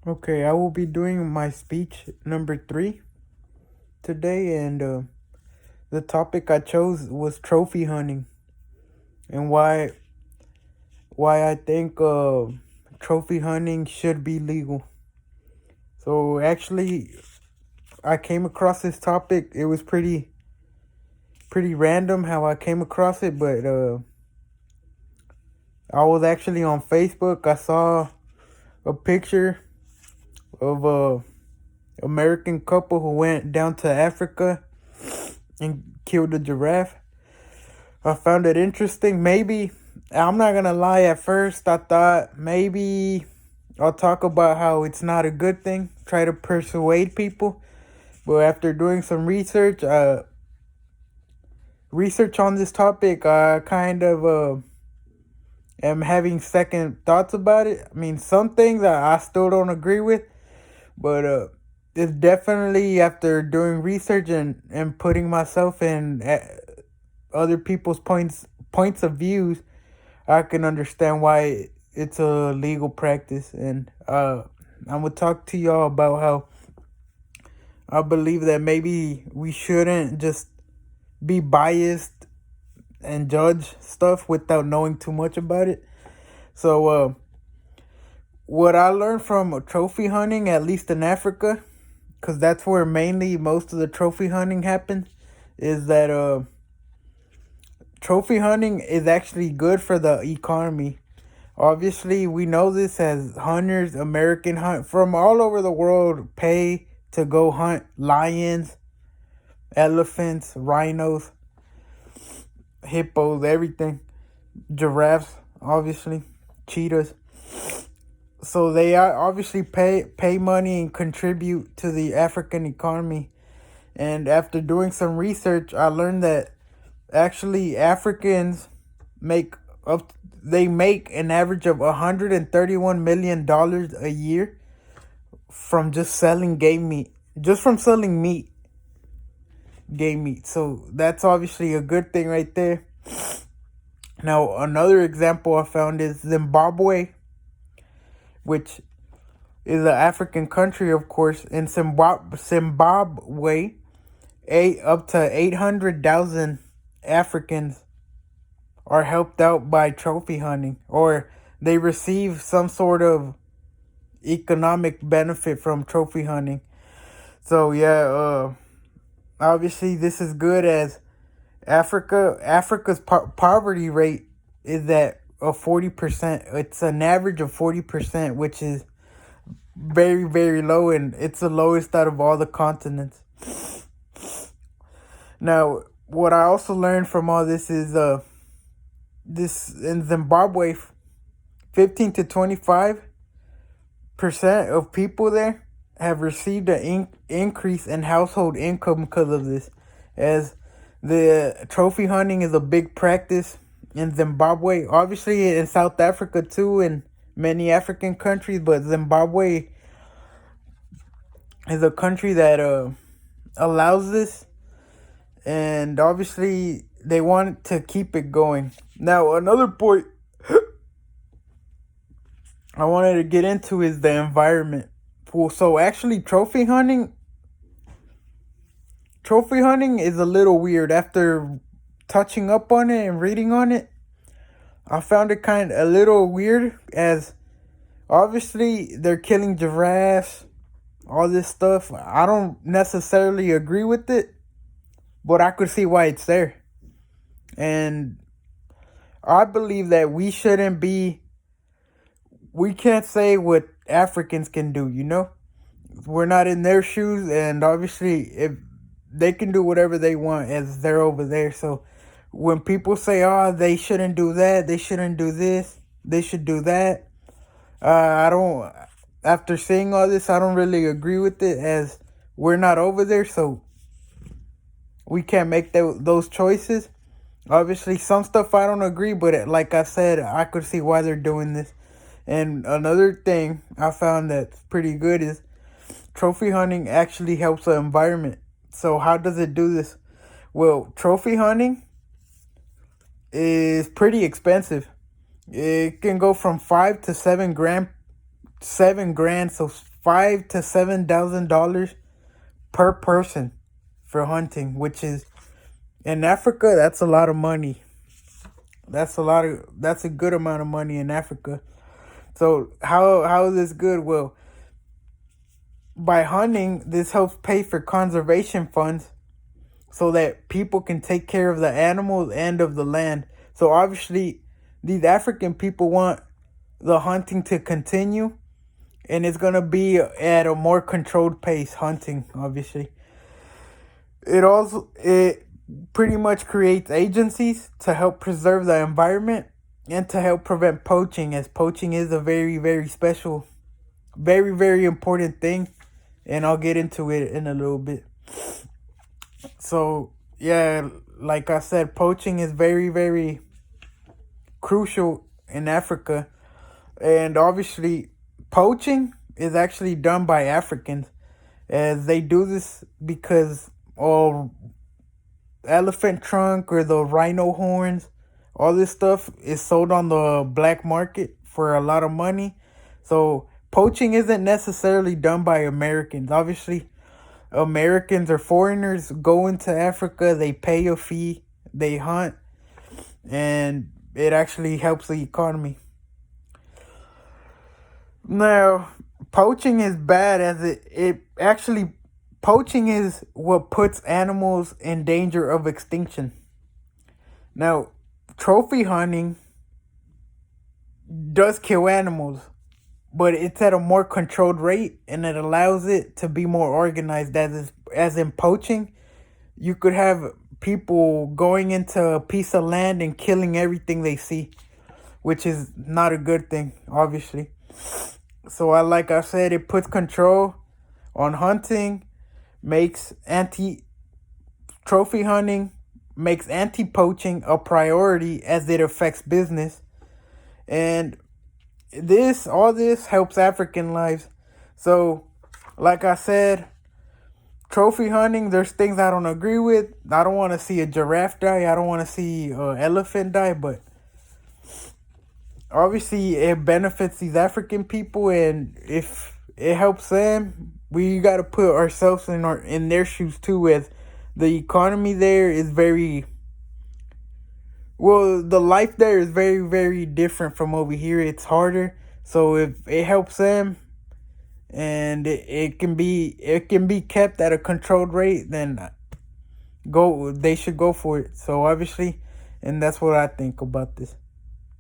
Okay, I will be doing my speech number 3 today, and the topic I chose was trophy hunting and why I think trophy hunting should be legal. So actually, I came across this topic. It was pretty random how I came across it, but I was actually on Facebook. I saw a picture of a American couple who went down to Africa and killed a giraffe. I found it interesting. Maybe, I'm not gonna lie, at first I thought maybe I'll talk about how it's not a good thing, try to persuade people. But after doing some research on this topic, I kind of am having second thoughts about it. I mean, some things I still don't agree with, but it's definitely after doing research and putting myself in other people's points of views, I can understand why it's a legal practice. And I'm gonna talk to y'all about how I believe that maybe we shouldn't just be biased and judge stuff without knowing too much about it. So what I learned from trophy hunting, at least in Africa, because that's where mainly most of the trophy hunting happens, is that trophy hunting is actually good for the economy. Obviously, we know this as hunters, American hunt from all over the world pay to go hunt lions, elephants, rhinos, hippos, everything, giraffes, obviously, cheetahs. So they are obviously pay money and contribute to the African economy. And after doing some research, I learned that actually Africans make up they make an average of $131 million a year from just selling game meat, just from selling game meat. So that's obviously a good thing right there. Now another example I found is Zimbabwe, which is an African country, of course. In Zimbabwe, up to 800,000 Africans are helped out by trophy hunting, or they receive some sort of economic benefit from trophy hunting. So yeah, obviously this is good, as Africa's poverty rate is at 40%. It's an average of 40%, which is very low, and it's the lowest out of all the continents. Now, what I also learned from all this is this in Zimbabwe, 15 to 25% of people there have received an increase in household income because of this, as the trophy hunting is a big practice in Zimbabwe. Obviously in South Africa too, and many African countries, but Zimbabwe is a country that allows this, and obviously they want to keep it going. Now another point I wanted to get into is the environment. So actually trophy hunting is a little weird. After touching up on it and reading on it, I found it kind of a little weird, as obviously they're killing giraffes, all this stuff. I don't necessarily agree with it, but I could see why it's there. And I believe that we can't say what Africans can do, you know? We're not in their shoes, and obviously if they can do whatever they want as they're over there. So when people say, oh, they shouldn't do that, they shouldn't do this, they should do that, I don't, after seeing all this, I don't really agree with it, as we're not over there, so we can't make those choices. Obviously, some stuff I don't agree, but like I said, I could see why they're doing this. And another thing I found that's pretty good is trophy hunting actually helps the environment. So how does it do this? Well, trophy hunting is pretty expensive. It can go from 5 to 7 grand. 7 grand, so $5,000 to $7,000 per person for hunting, which is in Africa, that's a lot of money. That's a good amount of money in Africa. So how is this good? Well, by hunting, this helps pay for conservation funds so that people can take care of the animals and of the land. So obviously, these African people want the hunting to continue, and it's gonna be at a more controlled pace. Hunting, obviously, it pretty much creates agencies to help preserve the environment and to help prevent poaching, as poaching is a very, very special, very, very important thing, and I'll get into it in a little bit. So yeah, like I said, poaching is very, very crucial in Africa, and obviously poaching is actually done by Africans, as they do this because elephant trunk or the rhino horns, all this stuff is sold on the black market for a lot of money. So poaching isn't necessarily done by Americans. Obviously, Americans or foreigners go into Africa, they pay a fee, they hunt, and it actually helps the economy. Now, poaching is bad, as it actually poaching is what puts animals in danger of extinction. Now, trophy hunting does kill animals, but it's at a more controlled rate, and it allows it to be more organized. As in poaching, you could have people going into a piece of land and killing everything they see, which is not a good thing, obviously. So like I said, it puts control on hunting, makes trophy hunting, makes anti-poaching a priority as it affects business. And all this helps African lives. So like I said, trophy hunting, there's things I don't agree with. I don't want to see a giraffe die. I don't want to see an elephant die, but obviously it benefits these African people, and if it helps them, we got to put ourselves in their shoes too, as the economy there is the life there is very, very different from over here. It's harder. So if it helps them, and it can be kept at a controlled rate, then they should go for it. So obviously, and that's what I think about this.